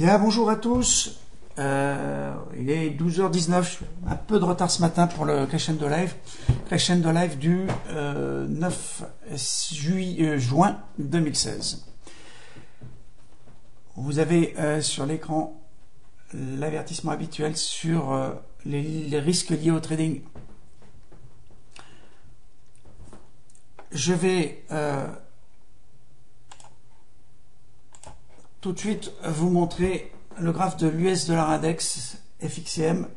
Bien, bonjour à tous. Il est 12h19, un peu de retard ce matin pour le Crescendo Live. Crescendo Live du 9 juin 2016. Vous avez sur l'écran l'avertissement habituel sur les risques liés au trading. Je vais tout de suite vous montrer le graphe de l'US Dollar Index FXCM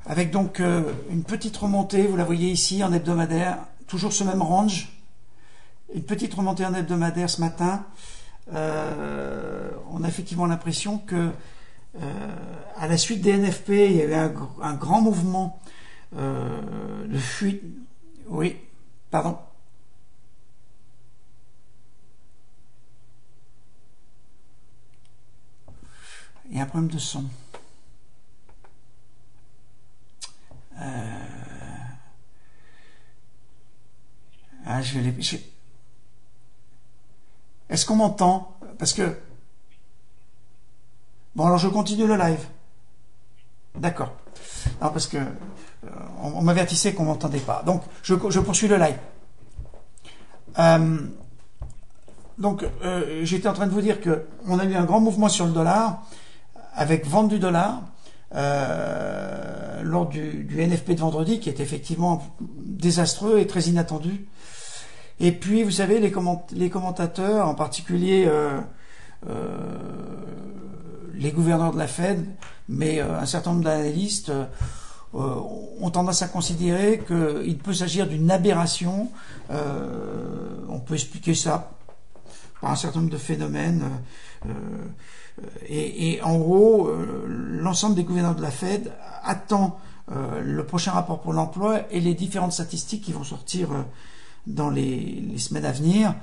avec donc une petite remontée, vous la voyez ici en hebdomadaire, toujours ce même range, une petite remontée en hebdomadaire ce matin. On a effectivement l'impression que à la suite des NFP, il y avait un grand mouvement de fuite. Oui, pardon. Il y a un problème de son. Est-ce qu'on m'entend? Parce que... Bon, alors je continue le live. D'accord. Non, parce que on m'avertissait qu'on m'entendait pas. Donc, je poursuis le live. Donc, j'étais en train de vous dire que on a eu un grand mouvement sur le dollar, avec vente du dollar, lors du NFP de vendredi, qui est effectivement désastreux et très inattendu. Et puis, vous savez, les commentateurs, en particulier les gouverneurs de la Fed, mais un certain nombre d'analystes, ont tendance à considérer qu'il peut s'agir d'une aberration. On peut expliquer ça par un certain nombre de phénomènes. Et en gros, l'ensemble des gouverneurs de la Fed attend le prochain rapport pour l'emploi et les différentes statistiques qui vont sortir dans les semaines à venir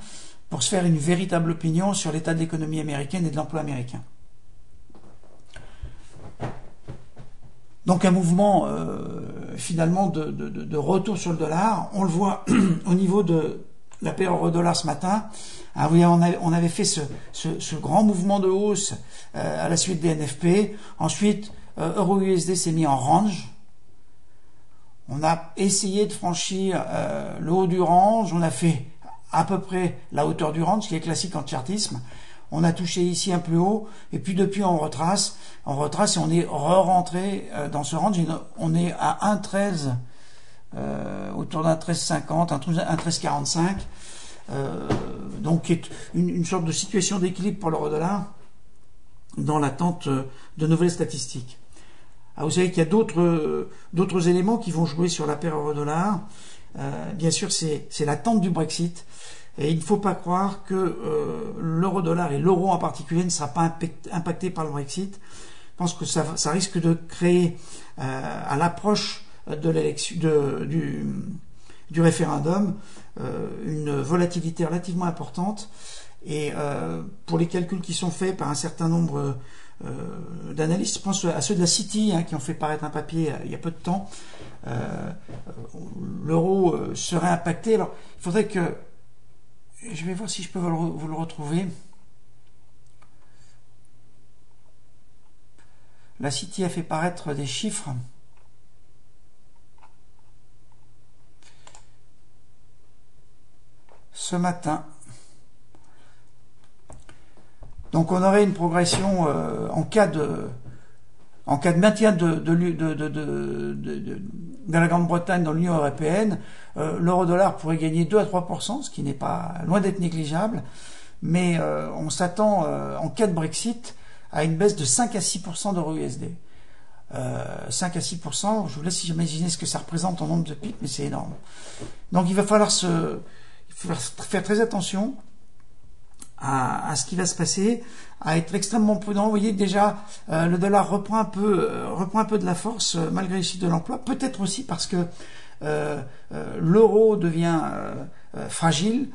pour se faire une véritable opinion sur l'état de l'économie américaine et de l'emploi américain. Donc un mouvement finalement de retour sur le dollar. On le voit au niveau de la paire euro-dollar ce matin. Ah oui, on avait fait ce grand mouvement de hausse à la suite des NFP. Ensuite, euro-USD s'est mis en range. On a essayé de franchir le haut du range. On a fait à peu près la hauteur du range, ce qui est classique en chartisme. On a touché ici un plus haut, et puis depuis on retrace et on est re-rentré dans ce range. On est à 1,13, autour d'un 13,50, un 13,45. Donc une sorte de situation d'équilibre pour l'euro dollar dans l'attente de nouvelles statistiques. Alors vous savez qu'il y a d'autres éléments qui vont jouer sur la paire euro dollar. Bien sûr, c'est l'attente du Brexit. Et il ne faut pas croire que l'euro dollar et l'euro en particulier ne sera pas impacté par le Brexit. Je pense que ça risque de créer à l'approche de l'élection du référendum une volatilité relativement importante. Et pour les calculs qui sont faits par un certain nombre d'analystes, je pense à ceux de la Citi qui ont fait paraître un papier il y a peu de temps, l'euro serait impacté. Alors il faudrait que... Je vais voir si je peux vous le retrouver. La Citi a fait paraître des chiffres. Ce matin. Donc on aurait une progression en cas de maintien de la Grande-Bretagne dans l'Union européenne. L'euro-dollar pourrait gagner 2 à 3%, ce qui n'est pas loin d'être négligeable, mais on s'attend en cas de Brexit à une baisse de 5 à 6% d'euro-USD. 5 à 6%, je vous laisse imaginer ce que ça représente en nombre de pips, mais c'est énorme. Donc il va falloir faire très attention à ce qui va se passer, à être extrêmement prudent. Vous voyez que déjà le dollar reprend un peu de la force malgré les chiffres de l'emploi, peut-être aussi parce que l'euro devient fragile,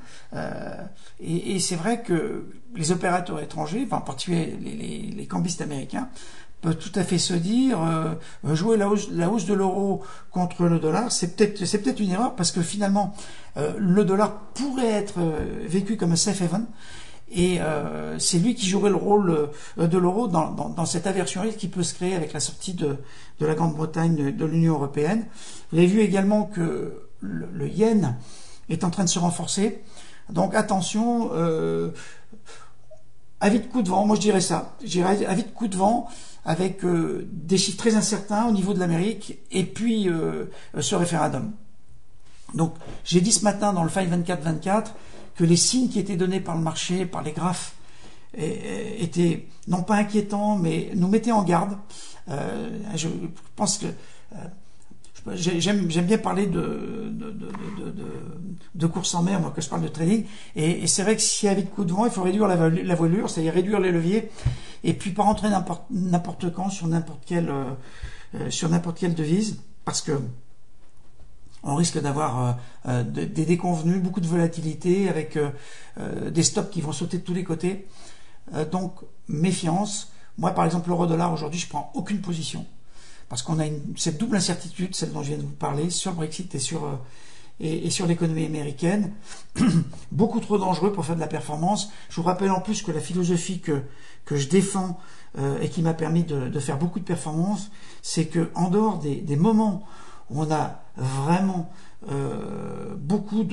et c'est vrai que les opérateurs étrangers, en particulier les cambistes américains, peuvent tout à fait se dire jouer la hausse de l'euro contre le dollar, c'est peut-être une erreur, parce que finalement le dollar pourrait être vécu comme un safe haven. Et c'est lui qui jouerait le rôle de l'euro dans cette aversion risque qui peut se créer avec la sortie de la Grande-Bretagne de l'Union européenne. Vous avez vu également que le yen est en train de se renforcer. Donc attention, à vite coup de vent, moi je dirais ça. Je dirais à vite coup de vent avec des chiffres très incertains au niveau de l'Amérique et puis ce référendum. Donc j'ai dit ce matin dans le File 24-24 que les signes qui étaient donnés par le marché, par les graphes, étaient non pas inquiétants, mais nous mettaient en garde. Je pense que j'aime bien parler de course en mer, moi, que je parle de trading. Et c'est vrai que s'il y a vite coup de vent, il faut réduire la voilure, c'est-à-dire réduire les leviers, et puis pas rentrer n'importe quand sur n'importe quelle devise, parce que on risque d'avoir des déconvenus, beaucoup de volatilité, avec des stops qui vont sauter de tous les côtés. Donc, méfiance. Moi, par exemple, l'euro-dollar, aujourd'hui, je prends aucune position. Parce qu'on a cette double incertitude, celle dont je viens de vous parler, sur le Brexit et sur l'économie américaine. Beaucoup trop dangereux pour faire de la performance. Je vous rappelle en plus que la philosophie que je défends et qui m'a permis de faire beaucoup de performances, c'est que en dehors des moments où on a vraiment beaucoup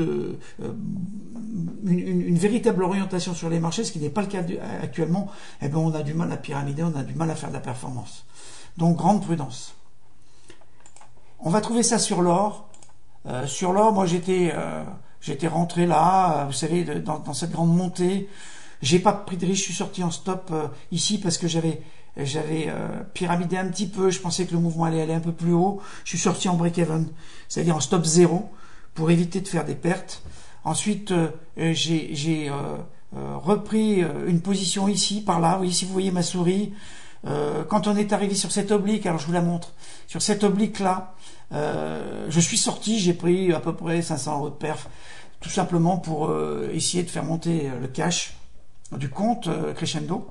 une véritable orientation sur les marchés, ce qui n'est pas le cas actuellement, eh bien on a du mal à pyramider, on a du mal à faire de la performance. Donc grande prudence. On va trouver ça sur l'or. Sur l'or, moi j'étais rentré là, vous savez, dans cette grande montée. J'ai pas pris de risque, je suis sorti en stop ici parce que j'avais pyramidé un petit peu, je pensais que le mouvement allait aller un peu plus haut. Je suis sorti en break-even, c'est-à-dire en stop 0 pour éviter de faire des pertes. Ensuite, j'ai repris une position ici, par là. Oui, si vous voyez ma souris, quand on est arrivé sur cette oblique, alors je vous la montre, sur cette oblique-là, je suis sorti, j'ai pris à peu près 500 € de perf, tout simplement pour essayer de faire monter le cash du compte crescendo.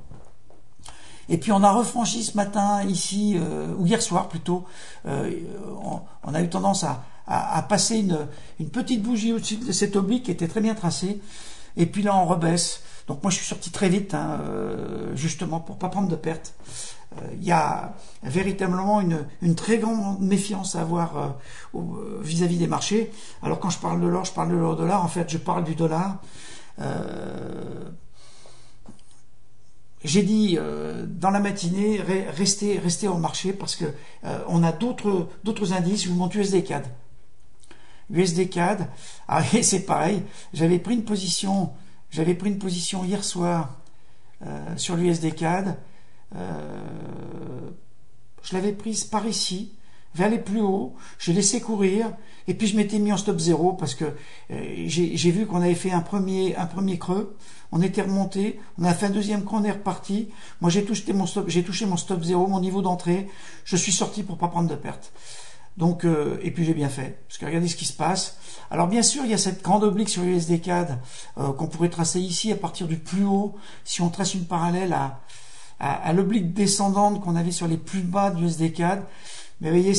Et puis on a refranchi ce matin ici, ou hier soir plutôt, on a eu tendance à passer une petite bougie au-dessus de cette oblique qui était très bien tracée, et puis là on rebaisse. Donc moi je suis sorti très vite, justement pour pas prendre de pertes. Il y a véritablement une très grande méfiance à avoir vis-à-vis des marchés. Alors quand je parle de l'or, je parle de l'euro-dollar, en fait je parle du dollar. J'ai dit dans la matinée, restez au marché parce que on a d'autres indices. Je vous montre USD CAD. USD CAD, c'est pareil. J'avais pris une position hier soir sur l'USD CAD. Je l'avais prise par ici, vers les plus hauts. J'ai laissé courir et puis je m'étais mis en stop 0 parce que j'ai vu qu'on avait fait un premier creux. On était remonté, on a fait un deuxième creux, on est reparti. Moi j'ai touché mon stop 0, mon niveau d'entrée. Je suis sorti pour pas prendre de perte. Donc et puis j'ai bien fait, parce que regardez ce qui se passe. Alors bien sûr, il y a cette grande oblique sur USD CAD qu'on pourrait tracer ici à partir du plus haut. Si on trace une parallèle à l'oblique descendante qu'on avait sur les plus bas de USD CAD. Mais vous voyez,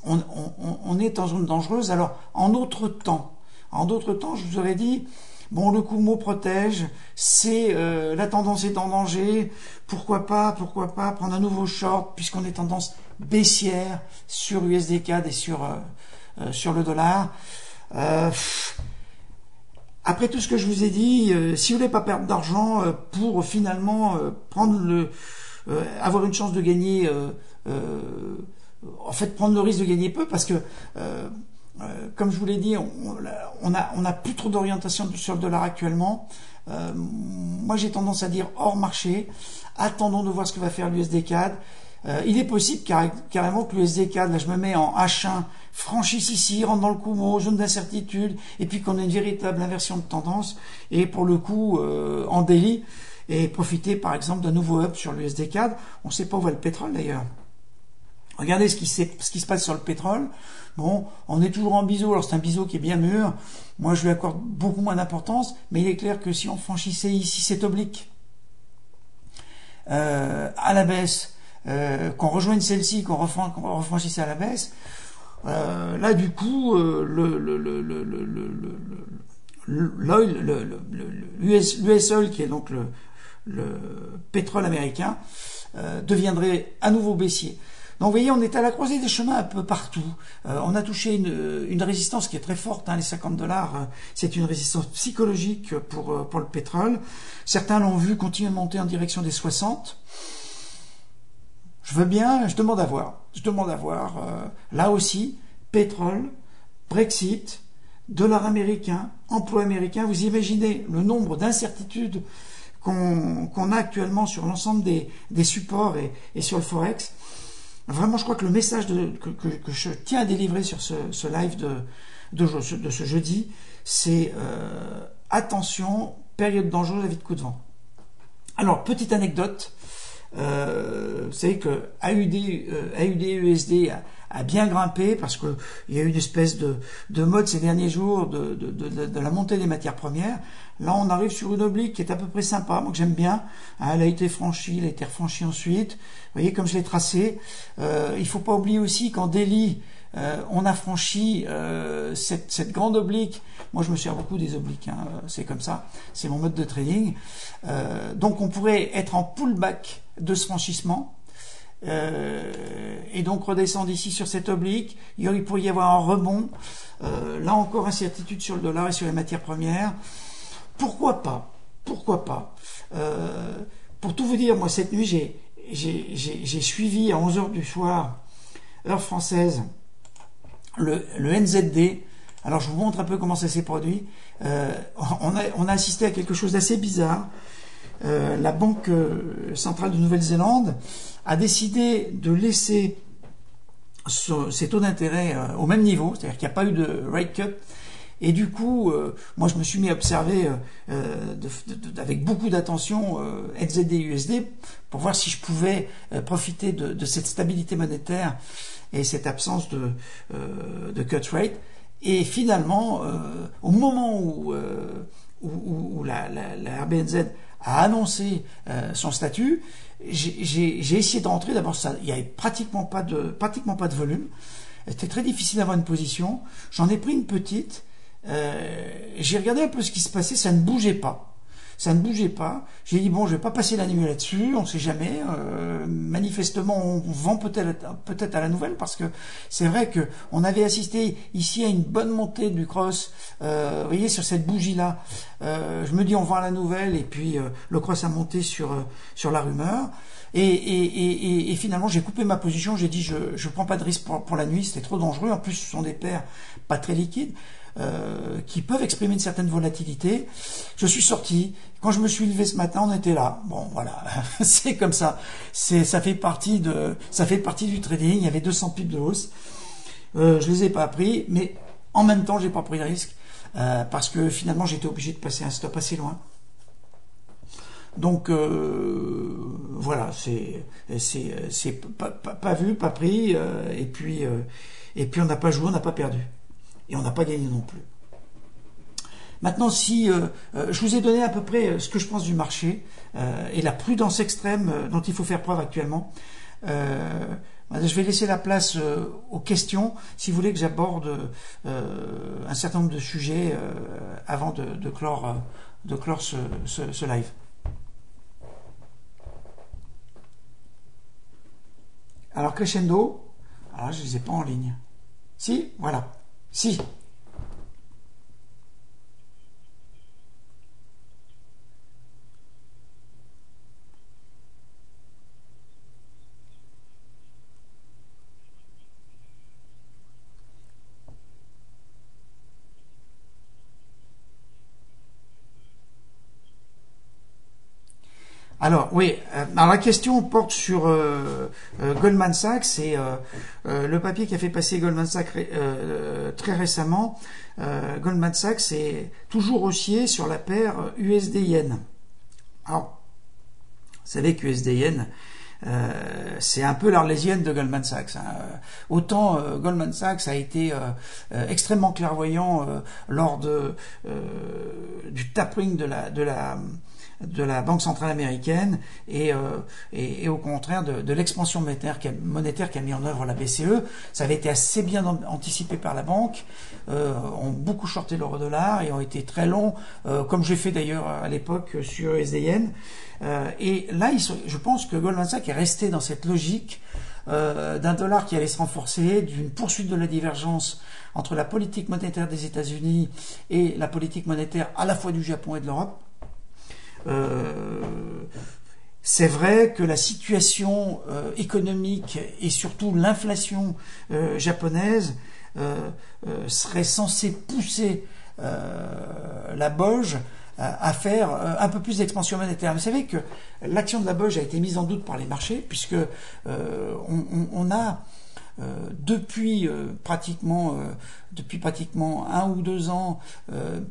on est en zone dangereuse. Alors en d'autres temps, je vous aurais dit, bon, le Kumo protège, la tendance est en danger, pourquoi pas prendre un nouveau short puisqu'on est tendance baissière sur USD CAD et sur le dollar. Après tout ce que je vous ai dit, si vous voulez pas perdre d'argent pour finalement avoir une chance de gagner, en fait prendre le risque de gagner peu, parce que comme je vous l'ai dit, on a plus trop d'orientation sur le dollar actuellement. Moi j'ai tendance à dire hors marché, attendons de voir ce que va faire l'USD CAD. Il est possible carrément que l'USD CAD, là je me mets en H1, franchisse ici, rentre dans le Kumo, zone d'incertitude, et puis qu'on ait une véritable inversion de tendance, et pour le coup en daily, et profiter par exemple d'un nouveau up sur l'USD CAD. On ne sait pas où va le pétrole d'ailleurs. Regardez ce qui se passe sur le pétrole. Bon, on est toujours en biseau, alors c'est un biseau qui est bien mûr. Moi je lui accorde beaucoup moins d'importance, mais il est clair que si on franchissait ici cette oblique à la baisse, qu'on rejoigne celle-ci, qu'on refranchisse à la baisse, là du coup le l'oil, l'US Oil, qui est donc le pétrole américain, deviendrait à nouveau baissier. Donc vous voyez, on est à la croisée des chemins un peu partout. On a touché une résistance qui est très forte, hein, les $50. C'est une résistance psychologique pour le pétrole. Certains l'ont vu continuer de monter en direction des 60. Je veux bien, je demande à voir. Là aussi, pétrole, Brexit, dollar américain, emploi américain. Vous imaginez le nombre d'incertitudes qu'on a actuellement sur l'ensemble des supports et sur le Forex. Vraiment, je crois que le message que je tiens à délivrer sur ce live de ce jeudi, c'est attention, période dangereuse à vite coup de vent. Alors, petite anecdote, vous savez que AUD-USD a bien grimpé parce qu'il y a eu une espèce de mode ces derniers jours de la montée des matières premières. Là, on arrive sur une oblique qui est à peu près sympa, moi que j'aime bien. Elle a été franchie, elle a été refranchie ensuite. Vous voyez comme je l'ai tracé. Il faut pas oublier aussi qu'en daily, on a franchi cette grande oblique. Moi, je me sers beaucoup des obliques, hein, c'est comme ça. C'est mon mode de trading. Donc, on pourrait être en pullback de ce franchissement. Et donc redescendre ici sur cette oblique, il pourrait y avoir un rebond. Là encore, incertitude sur le dollar et sur les matières premières. Pourquoi pas? Pour tout vous dire, moi cette nuit j'ai suivi à 11h du soir, heure française, le NZD. Alors je vous montre un peu comment ça s'est produit. On a assisté à quelque chose d'assez bizarre. La Banque centrale de Nouvelle-Zélande a décidé de laisser ses taux d'intérêt au même niveau, c'est-à-dire qu'il n'y a pas eu de rate cut. Et du coup, moi je me suis mis à observer avec beaucoup d'attention NZD-USD pour voir si je pouvais profiter de cette stabilité monétaire et cette absence de cut rate. Et finalement, au moment où la RBNZ a annoncé son statut, j'ai essayé de rentrer. D'abord, il n'y avait pratiquement pas de volume. C'était très difficile d'avoir une position. J'en ai pris une petite. J'ai regardé un peu ce qui se passait. Ça ne bougeait pas. J'ai dit bon, je vais pas passer la nuit là-dessus. On ne sait jamais. Manifestement, on vend peut-être à la nouvelle parce que c'est vrai que on avait assisté ici à une bonne montée du cross. Vous voyez sur cette bougie-là. Je me dis on vend à la nouvelle et puis le cross a monté sur la rumeur. Et finalement, j'ai coupé ma position. J'ai dit je prends pas de risque pour la nuit. C'était trop dangereux. En plus, ce sont des paires pas très liquides. Qui peuvent exprimer une certaine volatilité. Je suis sorti. Quand je me suis levé ce matin, on était là. Bon, voilà, c'est comme ça. Ça fait partie du trading. Il y avait 200 pips de hausse. Je les ai pas pris, mais en même temps, j'ai pas pris de risque parce que finalement, j'étais obligé de passer un stop assez loin. Donc voilà, c'est pas vu, pas pris, et puis on n'a pas joué, on n'a pas perdu. Et on n'a pas gagné non plus. Maintenant, si je vous ai donné à peu près ce que je pense du marché et la prudence extrême dont il faut faire preuve actuellement, je vais laisser la place aux questions, si vous voulez que j'aborde un certain nombre de sujets avant de clore ce live. Alors, crescendo, alors je ne les ai pas en ligne. Si, voilà. Si. Alors oui, alors la question porte sur Goldman Sachs et le papier qui a fait passer Goldman Sachs très récemment. Goldman Sachs est toujours haussier sur la paire USD-Yen. Alors, vous savez que USD-Yen, c'est un peu l'Arlésienne de Goldman Sachs. Hein. Autant Goldman Sachs a été extrêmement clairvoyant lors du tapering de de la Banque centrale américaine et au contraire de l'expansion monétaire qu'a mis en œuvre la BCE. Ça avait été assez bien anticipé par la banque, ont beaucoup shorté l'euro-dollar et ont été très longs, comme j'ai fait d'ailleurs à l'époque sur USD-Yen. Et là, je pense que Goldman Sachs est resté dans cette logique d'un dollar qui allait se renforcer, d'une poursuite de la divergence entre la politique monétaire des États-Unis et la politique monétaire à la fois du Japon et de l'Europe. C'est vrai que la situation économique et surtout l'inflation japonaise serait censée pousser la BOJ à faire un peu plus d'expansion monétaire. Vous savez que l'action de la BOJ a été mise en doute par les marchés puisque on a depuis pratiquement 1 ou 2 ans,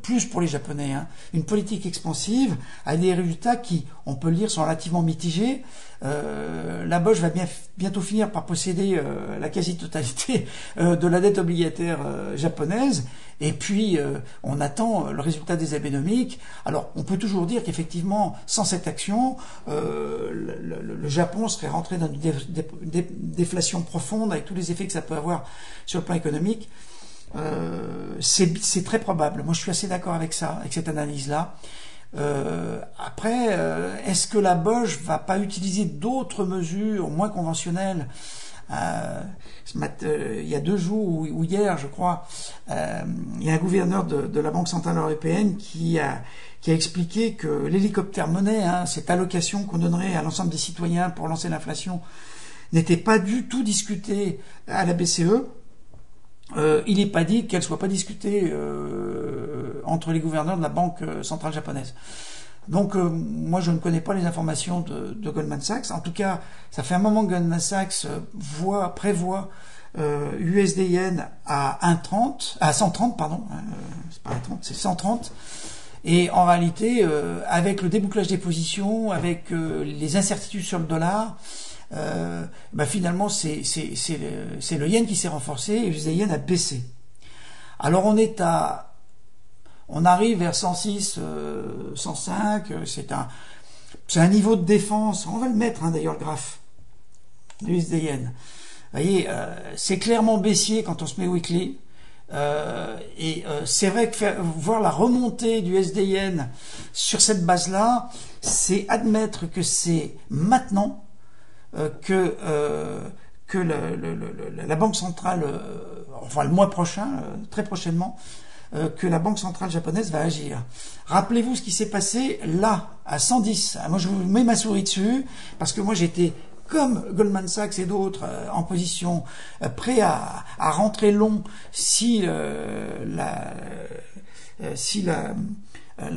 plus pour les Japonais, une politique expansive a des résultats qui, on peut le lire, sont relativement mitigés. La BOJ va bientôt finir par posséder la quasi-totalité de la dette obligataire japonaise. Et puis, on attend le résultat des Abenomics. Alors, on peut toujours dire qu'effectivement, sans cette action, le Japon serait rentré dans une déflation profonde avec tous les effets que ça peut avoir sur le plan économique. C'est très probable. Moi, je suis assez d'accord avec ça, avec cette analyse-là. Après, est-ce que la BOJ va pas utiliser d'autres mesures moins conventionnelles? Il y a 2 jours ou hier, je crois, il y a un gouverneur de la Banque centrale européenne qui a expliqué que l'hélicoptère monnaie, cette allocation qu'on donnerait à l'ensemble des citoyens pour lancer l'inflation, n'était pas du tout discutée à la BCE. Il n'est pas dit qu'elle soit pas discutée entre les gouverneurs de la Banque centrale japonaise. Donc moi je ne connais pas les informations de Goldman Sachs. En tout cas, ça fait un moment que Goldman Sachs prévoit USD-Yen à 130, pardon, c'est pas 130, c'est 130. Et en réalité, avec le débouclage des positions, avec les incertitudes sur le dollar, finalement c'est le yen qui s'est renforcé et USD-Yen a baissé. Alors on arrive vers 106, 105, c'est un niveau de défense, on va le mettre d'ailleurs le graphe de USD-Yen. Vous voyez, c'est clairement baissier quand on se met weekly. C'est vrai que voir la remontée du USD-Yen sur cette base-là, c'est admettre que c'est maintenant que la Banque centrale, enfin le mois prochain, très prochainement, que la Banque centrale japonaise va agir. Rappelez-vous ce qui s'est passé là, à 110. Moi, je vous mets ma souris dessus, parce que moi, j'étais, comme Goldman Sachs et d'autres, en position prêt à rentrer long si la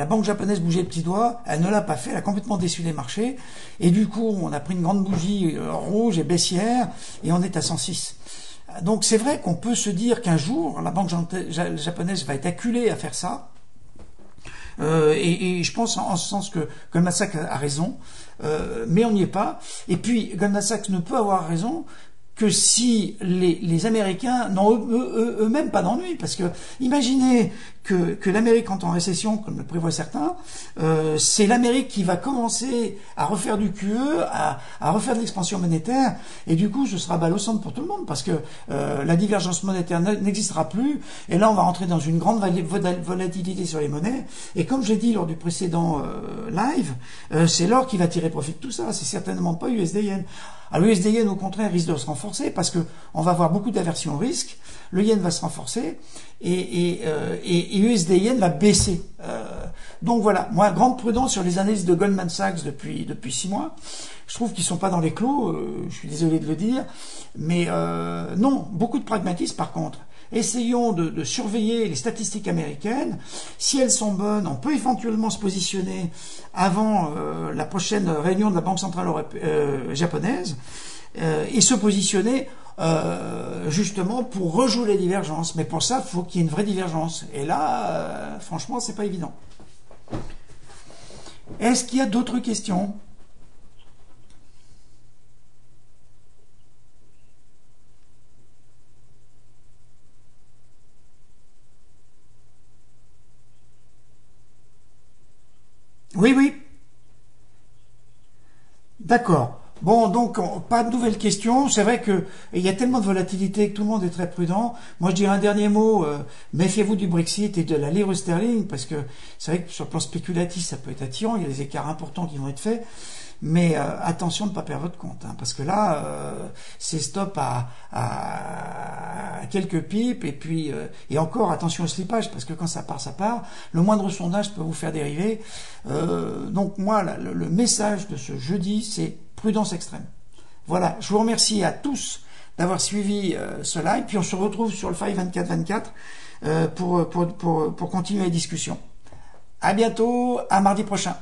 banque japonaise bougeait le petit doigt. Elle ne l'a pas fait, elle a complètement déçu les marchés. Et du coup, on a pris une grande bougie rouge et baissière, et on est à 106. Donc c'est vrai qu'on peut se dire qu'un jour, la banque japonaise va être acculée à faire ça. Et je pense en ce sens que Goldman Sachs a raison, mais on n'y est pas. Et puis Goldman Sachs ne peut avoir raison que si les Américains n'ont eux-mêmes pas d'ennui, parce que imaginez que l'Amérique entre en récession, comme le prévoient certains, c'est l'Amérique qui va commencer à refaire du QE, à refaire de l'expansion monétaire, et du coup ce sera balle au centre pour tout le monde, parce que la divergence monétaire n'existera plus, et là on va rentrer dans une grande volatilité sur les monnaies, et comme j'ai dit lors du précédent live, c'est l'or qui va tirer profit de tout ça, c'est certainement pas USD-Yen. Alors l'USD-Yen au contraire risque de se renforcer parce que on va avoir beaucoup d'aversion au risque, le yen va se renforcer et USD-Yen va baisser. Donc voilà, moi grande prudence sur les analyses de Goldman Sachs depuis 6 mois. Je trouve qu'ils sont pas dans les clous, je suis désolé de le dire, mais non, beaucoup de pragmatisme par contre. Essayons de surveiller les statistiques américaines. Si elles sont bonnes, on peut éventuellement se positionner avant la prochaine réunion de la Banque centrale japonaise et se positionner justement pour rejouer les divergences. Mais pour ça, il faut qu'il y ait une vraie divergence. Et là, franchement, c'est pas évident. Est-ce qu'il y a d'autres questions ? Oui, oui. D'accord. Bon, donc, pas de nouvelles questions. C'est vrai que il y a tellement de volatilité que tout le monde est très prudent. Moi, je dirais un dernier mot. Méfiez-vous du Brexit et de la livre sterling, parce que c'est vrai que sur le plan spéculatif, ça peut être attirant. Il y a des écarts importants qui vont être faits. Mais attention de ne pas perdre votre compte, hein, parce que là, c'est stop à quelques pipes, et puis et encore attention au slippage, parce que quand ça part, ça part. Le moindre sondage peut vous faire dériver. Donc moi, le message de ce jeudi, c'est prudence extrême. Voilà, je vous remercie à tous d'avoir suivi ce live, puis on se retrouve sur le Five 24/24 pour continuer la discussion. À bientôt, à mardi prochain.